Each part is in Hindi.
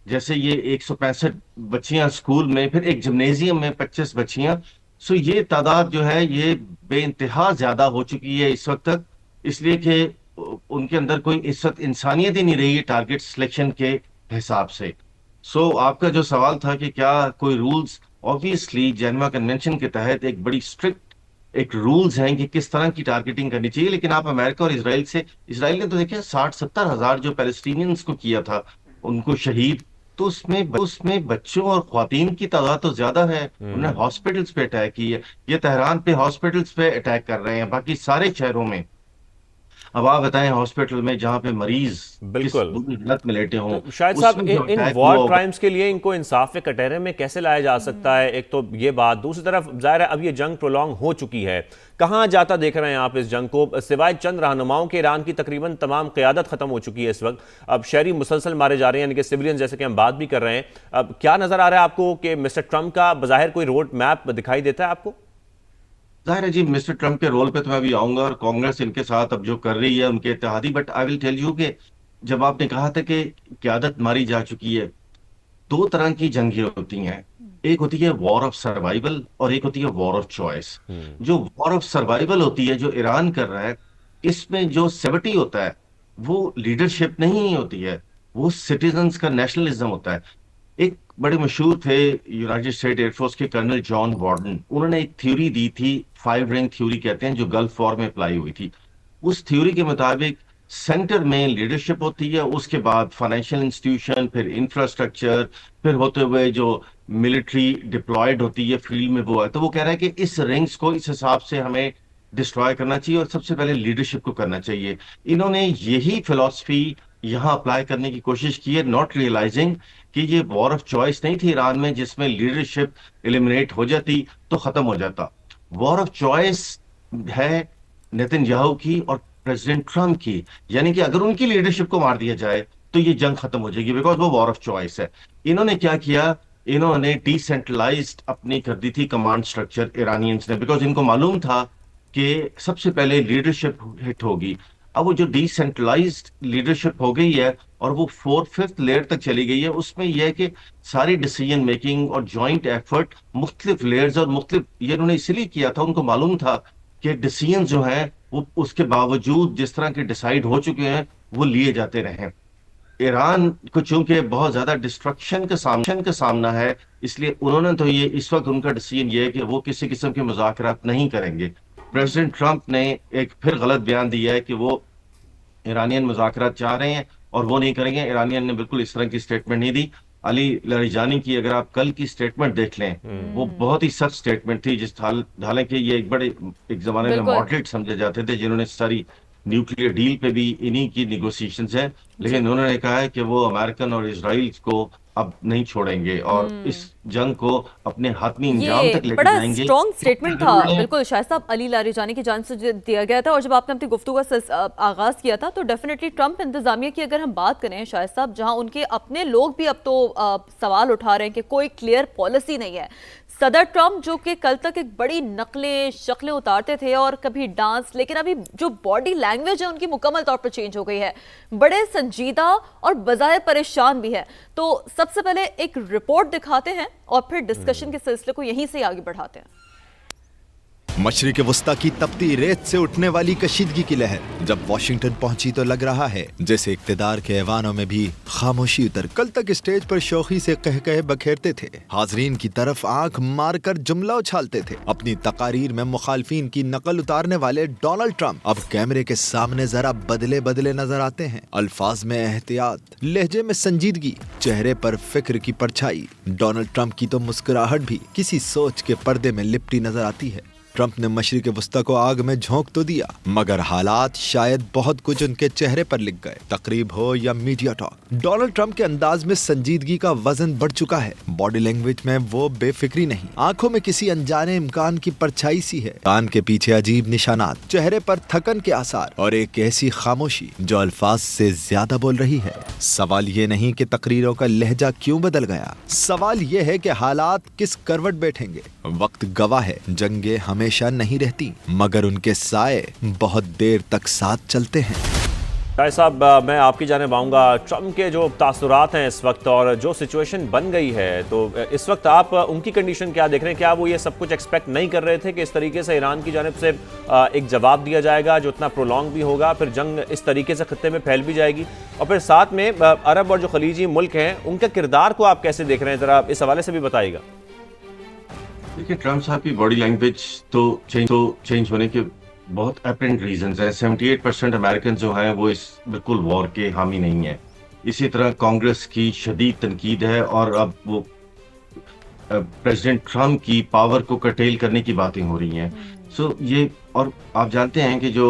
जैसे ये 165 बच्चियां स्कूल में, फिर एक जिम्नेजियम में 25 बच्चियां। सो ये तादाद जो है ये बेइंतहा ज्यादा हो चुकी है इस वक्त तक, इसलिए कि उनके अंदर कोई इस वक्त इंसानियत ही नहीं रही है टारगेट सिलेक्शन के हिसाब से। सो आपका जो सवाल था कि क्या कोई रूल्स, ऑब्वियसली जेनेवा कन्वेंशन के तहत एक बड़ी स्ट्रिक्ट एक रूल्स हैं कि किस तरह की टारगेटिंग करनी चाहिए, लेकिन आप अमेरिका और इसराइल से, इसराइल ने तो देखिए 60-70 हजार जो पैलेस्टीनियंस को किया था उनको शहीद, तो उसमें बच्चों और ख्वातीन की तादाद तो ज्यादा है। उन्होंने हम्म। हॉस्पिटल्स पे अटैक किया, ये तेहरान पे हॉस्पिटल्स पे अटैक कर रहे हैं, बाकी सारे शहरों में। अब आप बताएं हॉस्पिटल में जहां पे मरीज किस बिल्कुल। बुरी हालत में लेटे हों, तो शायद साहब उसमें जो इन अटैक वॉर हुआ होगा। क्राइम्स के लिए इनको इंसाफ के कटहरे में कैसे लाया जा सकता है, एक तो ये बात, दूसरी तरफ जाहिर है अब ये जंग प्रोलॉन्ग हो चुकी है, कहाँ जाता देख रहे हैं आप इस जंग को? सिवाय चंद रहनुमाओं के ईरान की तकरीबन तमाम क़यादत खत्म हो चुकी है इस वक्त। अब शहरी मुसलसल मारे जा रहे हैं, यानी कि सिविलियन, जैसे कि हम बात भी कर रहे हैं। अब क्या नजर आ रहा है आपको कि मिस्टर ट्रंप का बज़ाहिर कोई रोड मैप दिखाई देता है आपको? जाहिर है जी, मिस्टर ट्रम्प के रोल पे तो मैं अभी आऊंगा, और कांग्रेस इनके साथ अब जो कर रही है उनके इत्तेहादी, but I will tell you कि जब आपने कहा था कि क्यादत मारी जा चुकी है, दो तरह की जंगें होती हैं। एक होती है वॉर ऑफ सर्वाइवल और एक होती है वॉर ऑफ चॉइस। जो वॉर ऑफ सर्वाइवल होती है जो ईरान कर रहा है, इसमें जो सेवटी होता है वो लीडरशिप नहीं होती है, वो सिटीजन्स का नेशनलिज्म होता है। एक बड़े मशहूर थे यूनाइटेड स्टेट एयरफोर्स के कर्नल जॉन वार्डन, उन्होंने एक थ्योरी दी थी, 5 रिंग थ्योरी कहते हैं, जो गल्फ वॉर में अप्लाई हुई थी। उस थ्योरी के मुताबिक सेंटर में लीडरशिप होती है, उसके बाद फाइनेंशियल इंस्टीट्यूशन, फिर इंफ्रास्ट्रक्चर, फिर होते हुए जो मिलिट्री डिप्लॉयड होती है फील्ड में वो है। तो वो कह रहा है कि इस रिंग्स को इस हिसाब से हमें डिस्ट्रॉय करना चाहिए और सबसे पहले लीडरशिप को करना चाहिए। इन्होंने यही फिलॉसफी यहाँ अप्लाई करने की कोशिश की है, नॉट रियलाइजिंग कि ये वॉर ऑफ चॉइस नहीं थी ईरान में जिसमें लीडरशिप एलिमिनेट हो जाती तो खत्म हो जाता। वॉर ऑफ चॉइस है नेतन्याहू की और प्रेसिडेंट ट्रम्प की, यानी कि अगर उनकी लीडरशिप को मार दिया जाए तो ये जंग खत्म हो जाएगी, बिकॉज वो वॉर ऑफ चॉइस है। इन्होंने क्या किया, इन्होंने डिसेंट्रलाइज्ड अपनी कर दी थी कमांड स्ट्रक्चर ईरानियंस ने, बिकॉज इनको मालूम था कि सबसे पहले लीडरशिप हिट होगी। अब वो जो डिसेंट्रलाइज्ड लीडरशिप हो गई है और वो 4/5 लेयर तक चली गई है, उसमें यह है कि सारी डिसीजन मेकिंग और जॉइंट एफर्ट मुख्तलिफ लेयर्स और मुख्तलिफ, ये उन्होंने इसलिए किया था, उनको मालूम था कि डिसीजन जो हैं वो उसके बावजूद जिस तरह के डिसाइड हो चुके हैं वो लिए जाते रहे। ईरान को चूंकि बहुत ज्यादा डिस्ट्रक्शन का सामना है, इसलिए उन्होंने तो ये इस वक्त उनका डिसीजन ये है कि वो किसी किस्म के मुज़ाकरात नहीं करेंगे। प्रेसिडेंट ट्रंप ने एक फिर गलत बयान दिया है कि वो ईरानियन मुज़ाकरात चाह रहे हैं और वो नहीं करेंगे। ईरानियन ने बिल्कुल इस तरह की स्टेटमेंट नहीं दी। अली लरिजानी की अगर आप कल की स्टेटमेंट देख लें, वो बहुत ही सख्त स्टेटमेंट थी, जिस हालांकि ये एक जमाने में बिल्कुल। मॉडरेट समझे जाते थे जिन्होंने सारी न्यूक्लियर डील पे भी इन्हीं की निगोसिएशंस है, जी। लेकिन उन्होंने कहा है कि वो अमेरिकन और इसराइल को अब नहीं छोड़ेंगे और इस हम्म। जंग को अपने हाथमी इंजाम ये तक लेके बड़ा जाएंगे। स्ट्रॉन्ग स्टेटमेंट अगर था, उन्हें बिल्कुल शायद साहब, अली लारिजानी की जान से जो दिया गया था। और जब आपने अपनी गुफ्तगू का आगाज किया था तो डेफिनेटली ट्रंप इंतजामिया की अगर हम बात करें शायद साहब, जहां उनके अपने लोग भी अब तो सवाल उठा रहे हैं कि कोई क्लियर पॉलिसी नहीं है। सदर ट्रंप जो कि कल तक एक बड़ी नकलें शक्लें उतारते थे और कभी डांस, लेकिन अभी जो बॉडी लैंग्वेज है उनकी मुकम्मल तौर पर चेंज हो गई है, बड़े संजीदा और बजाय परेशान भी है। तो सबसे पहले एक रिपोर्ट दिखाते हैं और फिर डिस्कशन के सिलसिले को यहीं से आगे बढ़ाते हैं। मशरिक वस्ता की तपती रेत से उठने वाली कशीदगी की लहर जब वॉशिंगटन पहुंची तो लग रहा है जैसे इक्तदार के ऐवानों में भी खामोशी उतर। कल तक स्टेज पर शौखी से कह कह बखेरते थे, हाजरीन की तरफ आंख मारकर जुमला उछालते थे। अपनी तकारीर में मुखालफीन की नकल उतारने वाले डोनाल्ड ट्रंप अब कैमरे के सामने जरा बदले बदले नजर आते हैं। अल्फाज में एहतियात, लहजे में संजीदगी, चेहरे पर फिक्र की परछाई। डोनाल्ड ट्रंप की तो मुस्कुराहट भी किसी सोच के पर्दे में लिपटी नजर आती है। ट्रंप ने मशरिक वस्ता को आग में झोंक तो दिया, मगर हालात शायद बहुत कुछ उनके चेहरे पर लिख गए, तकरीब हो या मीडिया टॉक। डोनाल्ड ट्रंप के अंदाज में संजीदगी का वजन बढ़ चुका है। बॉडी लैंग्वेज में वो बेफिक्री नहीं, आंखों में किसी अनजाने इम्कान की परछाई सी है। कान के पीछे अजीब निशानात, चेहरे पर थकन के आसार और एक ऐसी खामोशी जो अल्फाज से ज्यादा बोल रही है। सवाल ये नहीं कि तकरीरों का लहजा क्यों बदल गया, सवाल ये है कि हालात किस करवट बैठेंगे। वक्त गवाह है, जंगे हमेशा नहीं रहती, मगर उनके साए बहुत देर तक साथ चलते हैं। शाहिद साहब, मैं आपकी जानिब आऊँगा। ट्रम्प के जो तासुरात हैं इस वक्त और जो सिचुएशन बन गई है, तो इस वक्त आप उनकी कंडीशन क्या देख रहे हैं? क्या वो ये सब कुछ एक्सपेक्ट नहीं कर रहे थे कि इस तरीके से ईरान की जानिब से एक जवाब दिया जाएगा जो इतना प्रोलॉन्ग भी होगा, फिर जंग इस तरीके से खत्ते में फैल भी जाएगी, और फिर साथ में अरब और जो खलीजी मुल्क हैं उनके किरदार को आप कैसे देख रहे हैं? ज़रा इस हवाले से भी बताइएगा। देखिए, ट्रम्प साहब की बॉडी लैंग्वेज तो चेंज होने के बहुत अपरेंट रीजंस हैं। 78% अमेरिकन जो हैं वो इस बिल्कुल वॉर के हामी नहीं है। इसी तरह कांग्रेस की शदीद तनकीद है, और अब वो प्रेसिडेंट ट्रम्प की पावर को कर्टेल करने की बातें हो रही हैं। सो ये, और आप जानते हैं कि जो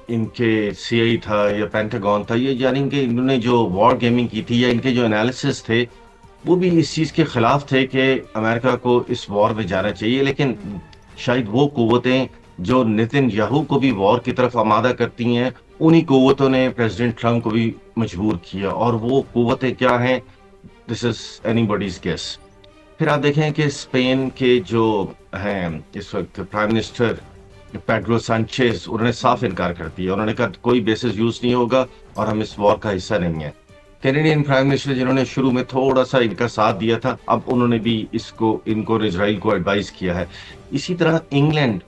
इनके सीआई था या पेंटागन था, ये यानी कि इन्होंने जो वॉर गेमिंग की थी या इनके जो एनालिसिस थे, वो भी इस चीज़ के खिलाफ थे कि अमेरिका को इस वॉर में जाना चाहिए। लेकिन शायद वो कुव्वतें जो नितिन याहू को भी वॉर की तरफ आमादा करती हैं, उन्हीं कुव्वतों ने प्रेसिडेंट ट्रम्प को भी मजबूर किया। और वो कुव्वतें क्या हैं, दिस इज एनीबॉडीज गेस। फिर आप देखें कि स्पेन के जो हैं इस वक्त प्राइम मिनिस्टर पेड्रो सांचेज, उन्होंने साफ इनकार कर दिया। उन्होंने कहा कोई बेसिस यूज नहीं होगा और हम इस वॉर का हिस्सा नहीं है। कैनेडियन प्राइम मिनिस्टर, जिन्होंने शुरू में थोड़ा सा इनका साथ दिया था, अब उन्होंने भी इनको इजराइल को एडवाइस किया है। इसी तरह इंग्लैंड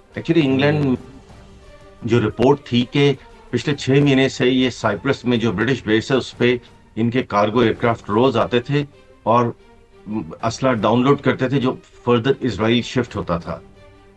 जो रिपोर्ट थी कि पिछले 6 महीने से ये साइप्रस में जो ब्रिटिश बेस है उस पे इनके कार्गो एयरक्राफ्ट रोज आते थे और असला डाउनलोड करते थे जो फर्दर इजराइल शिफ्ट होता था।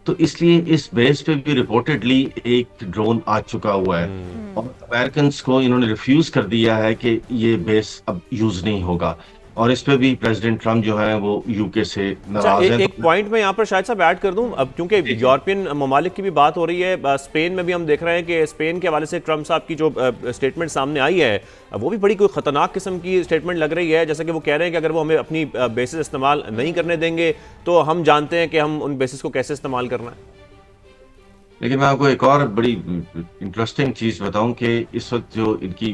तो इसलिए इस बेस पे भी रिपोर्टेडली एक ड्रोन आ चुका हुआ है, और अमेरिकन को इन्होंने रिफ्यूज कर दिया है कि ये बेस अब यूज नहीं होगा। और इस पे भी प्रेसिडेंट ट्रम्प जो है वो यूके से नाराज है। एक पॉइंट में यहाँ पर शायद साहब ऐड कर दूं, अब क्योंकि यूरोपियन ममालिक की भी बात हो रही है, स्पेन में भी हम देख रहे हैं कि स्पेन के हवाले से ट्रम्प साहब की जो स्टेटमेंट सामने आई है, वो भी बड़ी कोई खतरनाक किस्म की स्टेटमेंट लग रही है। जैसे कि वो कह रहे हैं कि अगर वो हमें अपनी बेसिस इस्तेमाल नहीं करने देंगे तो हम जानते हैं कि हम उन बेसिस को कैसे इस्तेमाल करना है। लेकिन मैं आपको एक और बड़ी इंटरेस्टिंग चीज बताऊं कि इस वक्त जो इनकी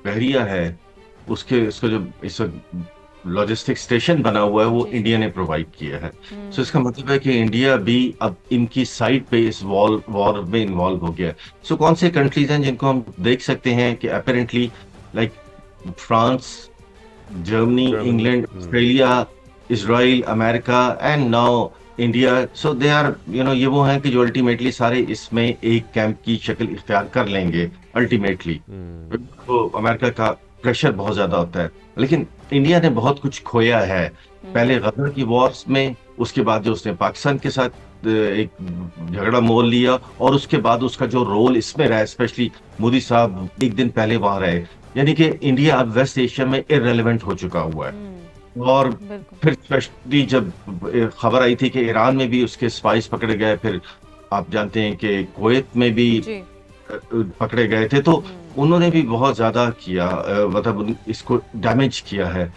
बहरिया है उसको जो इस वक्त लॉजिस्टिक स्टेशन बना हुआ है वो इंडिया ने प्रोवाइड किया है। सो इसका मतलब है कि इंडिया भी अब इनकी साइड पे इस वॉर में इन्वॉल्व हो गया है। सो कौन से कंट्रीज हैं जिनको हम देख सकते हैं कि apparently, like France, Germany, England, Australia, Israel, America and now India. So they are ये वो हैं कि जो अल्टीमेटली सारे इसमें एक कैंप की शक्ल इख्तियार कर लेंगे अल्टीमेटली। तो अमेरिका का प्रेशर बहुत ज्यादा होता है, लेकिन इंडिया ने बहुत कुछ खोया है। पहले गदर की वॉर्स में, उसके बाद जो उसने पाकिस्तान के साथ एक झगड़ा मोल लिया, और उसके बाद उसका जो रोल इसमें रहा, स्पेशली मोदी साहब एक दिन पहले वहां रहे, यानी कि इंडिया अब वेस्ट एशिया में इररेलेवेंट हो चुका हुआ है। और फिर स्पेशली जब खबर आई थी कि ईरान में भी उसके स्पाइस पकड़े गए, फिर आप जानते हैं कि कुवैत में भी पकड़े गए थे, तो उन्होंने भी बहुत ज्यादा किया, मतलब इसको डैमेज किया है।